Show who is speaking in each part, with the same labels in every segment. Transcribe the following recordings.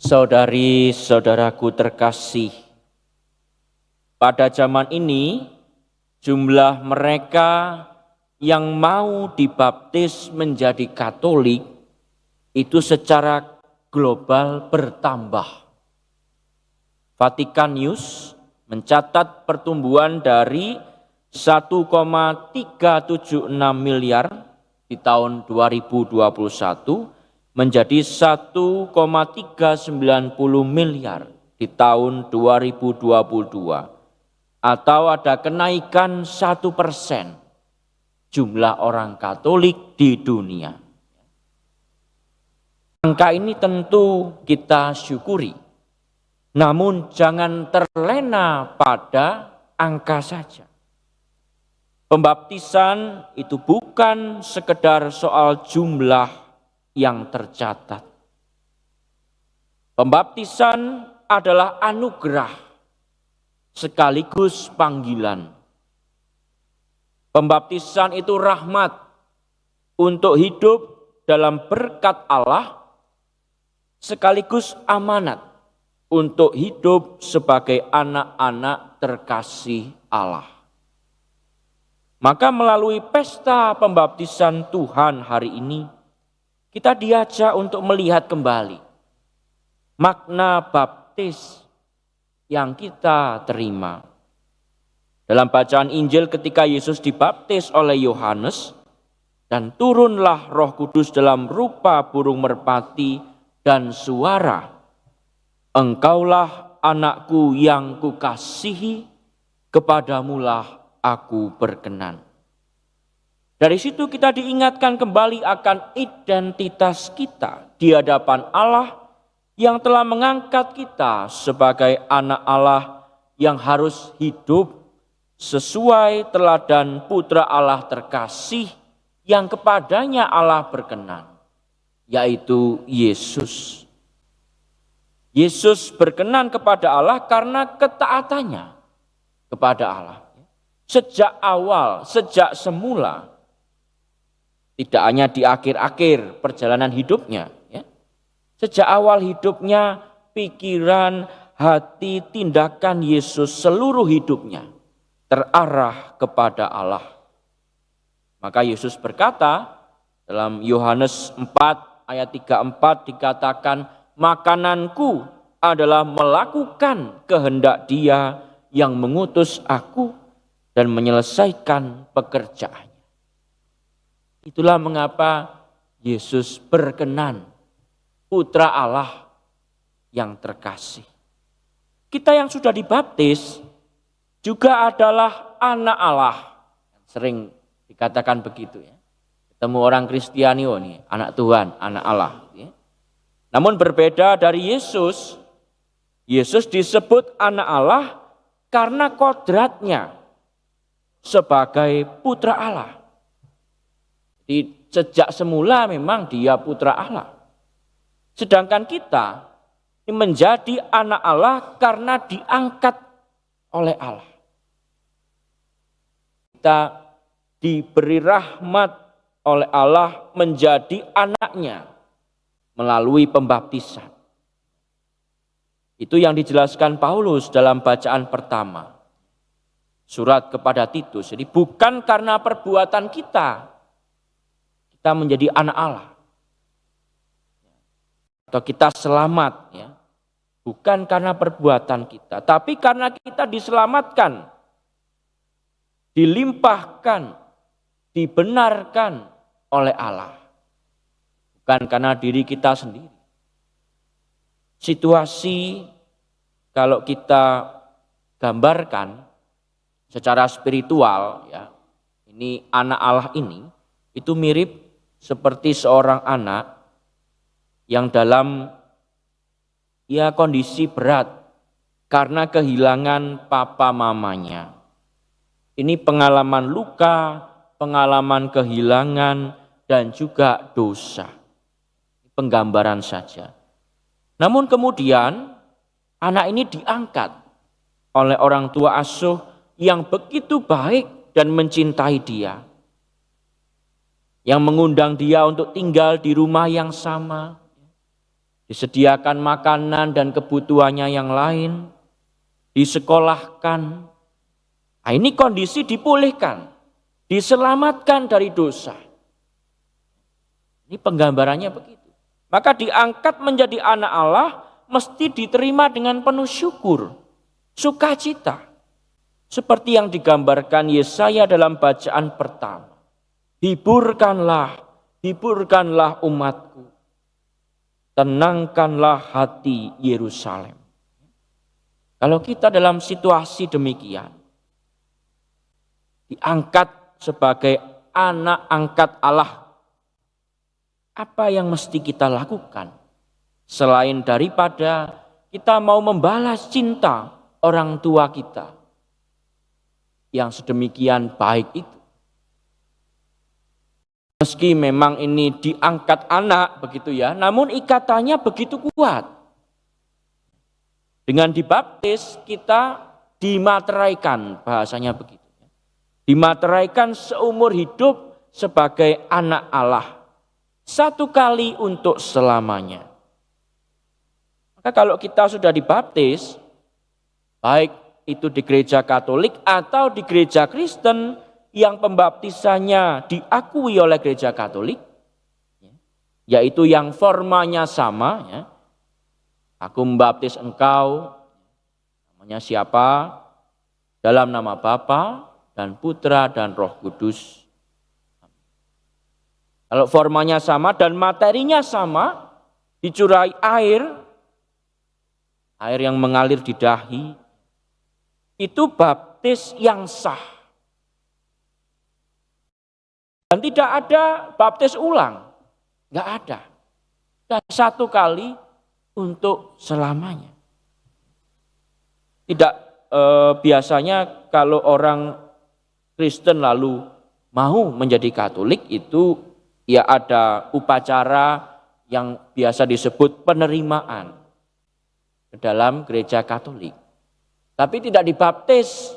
Speaker 1: Saudari-saudaraku terkasih, pada zaman ini jumlah mereka yang mau dibaptis menjadi Katolik itu secara global bertambah. Vatikan News mencatat pertumbuhan dari 1,376 miliar di tahun 2021 menjadi 1,390 miliar di tahun 2022, atau ada kenaikan 1% jumlah orang Katolik di dunia. Angka ini tentu kita syukuri, namun jangan terlena pada angka saja. Pembaptisan itu bukan sekedar soal jumlah yang tercatat. Pembaptisan adalah anugerah sekaligus panggilan. Pembaptisan itu rahmat untuk hidup dalam berkat Allah sekaligus amanat untuk hidup sebagai anak-anak terkasih Allah. Maka melalui pesta pembaptisan Tuhan hari ini, kita diajak untuk melihat kembali makna baptis yang kita terima. Dalam bacaan Injil ketika Yesus dibaptis oleh Yohanes, dan turunlah Roh Kudus dalam rupa burung merpati dan suara, "Engkaulah anakku yang kukasihi, kepadamulah aku berkenan." Dari situ kita diingatkan kembali akan identitas kita di hadapan Allah yang telah mengangkat kita sebagai anak Allah yang harus hidup sesuai teladan Putra Allah terkasih yang kepadanya Allah berkenan, yaitu Yesus. Yesus berkenan kepada Allah karena ketaatannya kepada Allah. Sejak awal, sejak semula, tidak hanya di akhir-akhir perjalanan hidupnya, ya. Sejak awal hidupnya, pikiran, hati, tindakan Yesus seluruh hidupnya terarah kepada Allah. Maka Yesus berkata dalam Yohanes 4 ayat 34 dikatakan, "Makananku adalah melakukan kehendak Dia yang mengutus aku dan menyelesaikan pekerjaan." Itulah mengapa Yesus berkenan, Putra Allah yang terkasih. Kita yang sudah dibaptis juga adalah anak Allah. Sering dikatakan begitu, ya. Ketemu orang Kristiani, oh nih, anak Tuhan, anak Allah. Ya. Namun berbeda dari Yesus, Yesus disebut anak Allah karena kodratnya sebagai Putra Allah. Sejak semula memang Dia Putra Allah. Sedangkan kita menjadi anak Allah karena diangkat oleh Allah. Kita diberi rahmat oleh Allah menjadi anaknya melalui pembaptisan. Itu yang dijelaskan Paulus dalam bacaan pertama. Surat kepada Titus. Jadi bukan karena perbuatan kita menjadi anak Allah, atau kita selamat, ya. Bukan karena perbuatan kita, tapi karena kita diselamatkan, dilimpahkan, dibenarkan oleh Allah. Bukan karena diri kita sendiri. Situasi kalau kita gambarkan secara spiritual, ya, ini anak Allah ini itu mirip seperti seorang anak yang dalam kondisi berat karena kehilangan papa mamanya. Ini pengalaman luka, pengalaman kehilangan, dan juga dosa. Penggambaran saja. Namun kemudian anak ini diangkat oleh orang tua asuh yang begitu baik dan mencintai dia, yang mengundang dia untuk tinggal di rumah yang sama, disediakan makanan dan kebutuhannya yang lain, disekolahkan. Nah, ini kondisi dipulihkan, diselamatkan dari dosa. Ini penggambarannya begitu. Maka diangkat menjadi anak Allah mesti diterima dengan penuh syukur, sukacita. Seperti yang digambarkan Yesaya dalam bacaan pertama. Hiburkanlah, hiburkanlah umatku. Tenangkanlah hati Yerusalem. Kalau kita dalam situasi demikian, diangkat sebagai anak angkat Allah, apa yang mesti kita lakukan? Selain daripada kita mau membalas cinta orang tua kita yang sedemikian baik itu. Meski memang ini diangkat anak begitu ya, namun ikatannya begitu kuat. Dengan dibaptis kita dimateraikan, bahasanya begitu. Dimateraikan seumur hidup sebagai anak Allah. Satu kali untuk selamanya. Maka kalau kita sudah dibaptis, baik itu di gereja Katolik atau di gereja Kristen yang pembaptisannya diakui oleh gereja Katolik, yaitu yang formanya sama, ya. Aku membaptis engkau, namanya siapa? Dalam nama Bapa dan Putra dan Roh Kudus. Kalau formanya sama dan materinya sama, dicurai air yang mengalir di dahi, itu baptis yang sah. Dan tidak ada baptis ulang, nggak ada. Dan satu kali untuk selamanya. Tidak biasanya kalau orang Kristen lalu mau menjadi Katolik itu ya ada upacara yang biasa disebut penerimaan ke dalam gereja Katolik. Tapi tidak dibaptis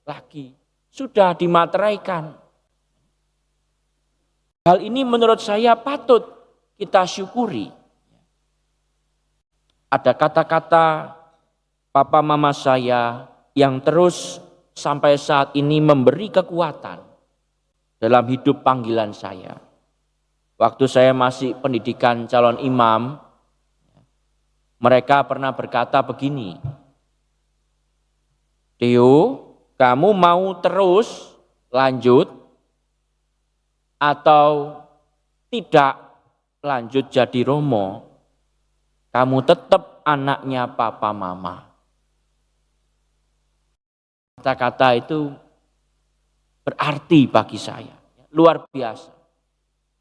Speaker 1: lagi, sudah dimateraikan. Hal ini menurut saya patut kita syukuri. Ada kata-kata papa mama saya yang terus sampai saat ini memberi kekuatan dalam hidup panggilan saya. Waktu saya masih pendidikan calon imam, mereka pernah berkata begini, Theo, kamu mau terus lanjut atau tidak lanjut jadi romo, kamu tetap anaknya papa mama. Kata-kata itu berarti bagi saya, luar biasa.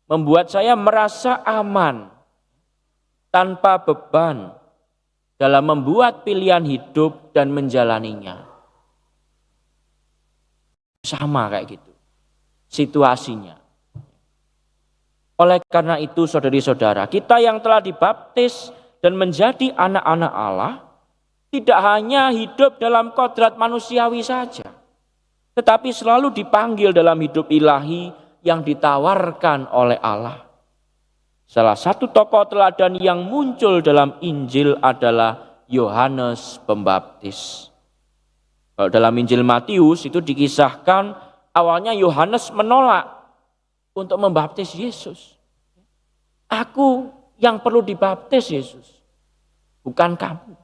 Speaker 1: Membuat saya merasa aman, tanpa beban dalam membuat pilihan hidup dan menjalaninya. Sama kayak gitu situasinya. Oleh karena itu saudari-saudara, kita yang telah dibaptis dan menjadi anak-anak Allah, tidak hanya hidup dalam kodrat manusiawi saja, tetapi selalu dipanggil dalam hidup ilahi yang ditawarkan oleh Allah. Salah satu tokoh teladan yang muncul dalam Injil adalah Yohanes Pembaptis. Kalau dalam Injil Matius itu dikisahkan awalnya Yohanes menolak untuk membaptis Yesus. Aku yang perlu dibaptis Yesus, bukan kamu.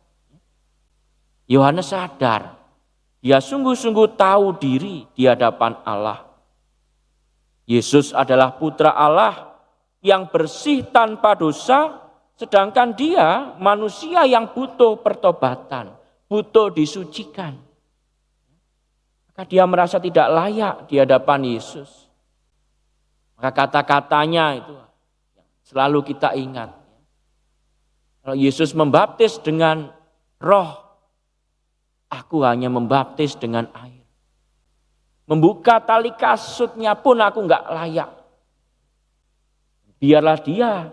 Speaker 1: Yohanes sadar, dia sungguh-sungguh tahu diri di hadapan Allah. Yesus adalah putra Allah yang bersih tanpa dosa, sedangkan dia manusia yang butuh pertobatan, butuh disucikan. Maka dia merasa tidak layak di hadapan Yesus. Maka kata-katanya itu selalu kita ingat. Kalau Yesus membaptis dengan roh, aku hanya membaptis dengan air. Membuka tali kasutnya pun aku enggak layak. Biarlah dia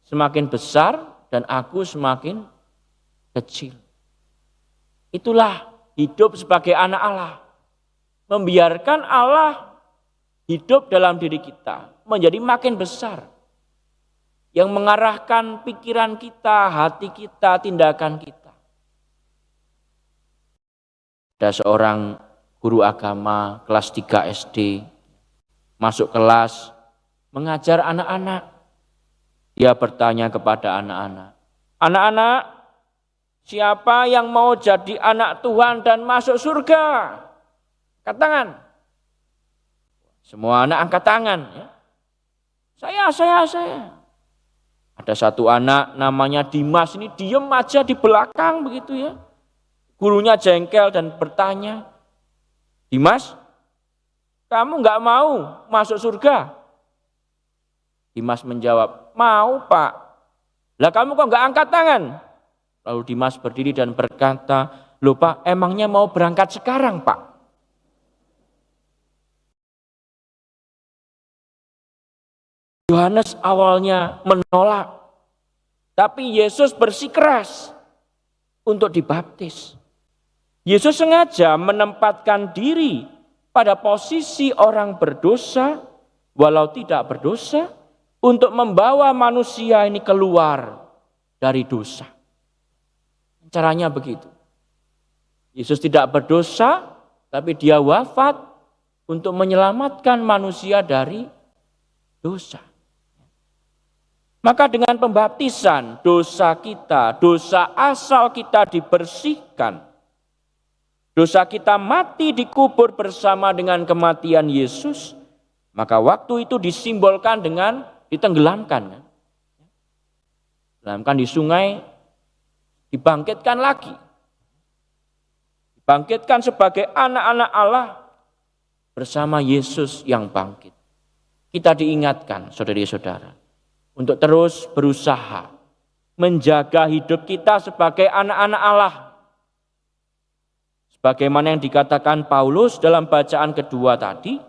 Speaker 1: semakin besar dan aku semakin kecil. Itulah hidup sebagai anak Allah. Membiarkan Allah hidup dalam diri kita menjadi makin besar. yang mengarahkan pikiran kita, hati kita, tindakan kita. Ada seorang guru agama kelas 3 SD masuk kelas mengajar anak-anak. Dia bertanya kepada anak-anak, "Anak-anak, siapa yang mau jadi anak Tuhan dan masuk surga? Angkat tangan." Semua anak angkat tangan. Ya. Saya. Ada satu anak namanya Dimas, ini diem aja di belakang begitu ya. Gurunya jengkel dan bertanya, "Dimas, kamu nggak mau masuk surga?" Dimas menjawab, "Mau, Pak." "Lah kamu kok nggak angkat tangan?" Lalu Dimas berdiri dan berkata, "Loh Pak, emangnya mau berangkat sekarang, Pak?" Yohanes awalnya menolak, tapi Yesus bersikeras untuk dibaptis. Yesus sengaja menempatkan diri pada posisi orang berdosa, walau tidak berdosa, untuk membawa manusia ini keluar dari dosa. Caranya begitu. Yesus tidak berdosa, tapi dia wafat untuk menyelamatkan manusia dari dosa. Maka dengan pembaptisan, dosa kita, dosa asal kita dibersihkan. Dosa kita mati dikubur bersama dengan kematian Yesus. Maka waktu itu disimbolkan dengan ditenggelamkan. Ditenggelamkan di sungai, dibangkitkan lagi. Dibangkitkan sebagai anak-anak Allah bersama Yesus yang bangkit. Kita diingatkan, saudari-saudara, untuk terus berusaha menjaga hidup kita sebagai anak-anak Allah. Sebagaimana yang dikatakan Paulus dalam bacaan kedua tadi,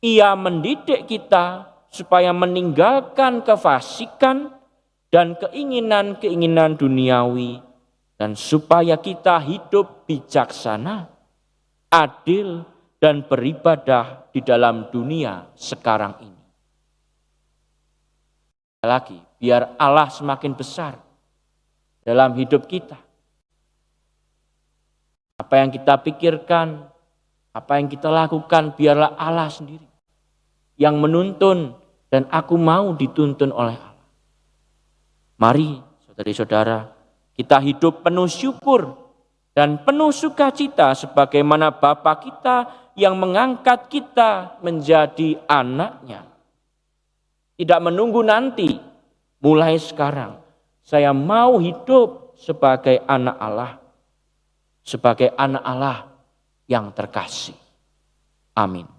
Speaker 1: ia mendidik kita supaya meninggalkan kefasikan dan keinginan-keinginan duniawi, dan supaya kita hidup bijaksana, adil, dan beribadah di dalam dunia sekarang ini. Lagi, biar Allah semakin besar dalam hidup kita. Apa yang kita pikirkan, apa yang kita lakukan, biarlah Allah sendiri yang menuntun, dan aku mau dituntun oleh Allah. Mari saudari-saudara, kita hidup penuh syukur dan penuh sukacita sebagaimana Bapa kita yang mengangkat kita menjadi anaknya. Tidak menunggu nanti, mulai sekarang saya mau hidup sebagai anak Allah, sebagai anak Allah yang terkasih. Amin.